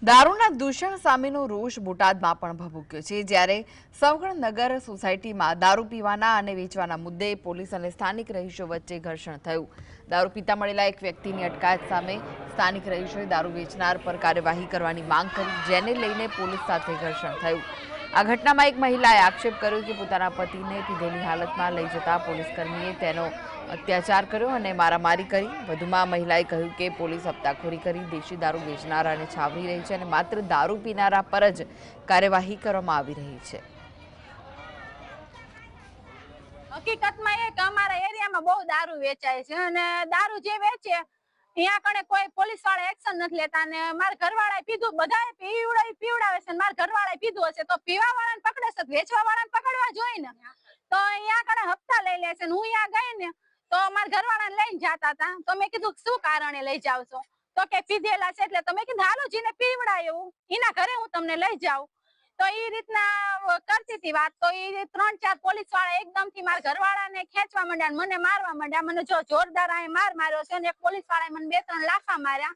દારૂના દૂષણ સામેનો રોષ બોટાદમાં પણ ભભૂક્યો છે જ્યારે સવગણનગર સોસાયટીમાં દારૂ પીવાના અને વેચવાના મુદ્દે પોલીસ અને સ્થાનિક રહીશો વચ્ચે ઘર્ષણ થયું। દારૂ પીતા મળેલા એક વ્યક્તિની અટકાયત સામે સ્થાનિક રહીશોએ દારૂ વેચનાર પર કાર્યવાહી કરવાની માંગ કરી, જેને લઈને પોલીસ સાથે ઘર્ષણ થયું। આ ઘટનામાં એક મહિલાએ આક્ષેપ કર્યો કે પોતાના પતિને પીધેલી હાલતમાં લઈ જતા પોલીસકર્મીએ તેનો અત્યાચાર કર્યો અને મારામારી કરી। વધુમાં મહિલાએ કહ્યું કે પોલીસ હપ્તાખોરી કરી દેશી દારૂ વેચનારાને છાવરી રહી છે અને માત્ર દારૂ પીનારા પર જ કાર્યવાહી કરવામાં આવી રહી છે। હકીકતમાં એ કે અમારા એરિયામાં બહુ દારૂ વેચાય છે અને દારૂ જે વેચે અહીંયા કણે કોઈ પોલીસ વાળા એક્શન નથી લેતા અને મારા ઘરવાળાએ પીધું, બધાએ પીવડાવે છે, મારા ઘરવાળાએ પીધું હશે તો પીવા વાળાને પકડે છે, વેચવા વાળાને પકડવા જોઈએ ને। તો અહીંયા કણે હપ્તા લઈ લે છે ને હું અહીંયા ગઈ ને તો મારા ઘરવાળાને લઈને જતા હતા તો મેં કીધું શું કારણે લઈ જાવ છો તો કે પીધેલા છે એટલે તો મેં કીધું હાલો જીને પીવડાયું એના ઘરે હું તમને લઈ જાઉં। તો એ રીતના કરતી હતી વાત તો એ 3-4 પોલીસ વાળા એકદમથી મારા ઘરવાળાને ખેંચવા માંડ્યા, મને મારવા માંડ્યા। મને જો જોરદાર માર માર્યો છે અને એક પોલીસ વાળાએ મને 2-3 લાફા માર્યા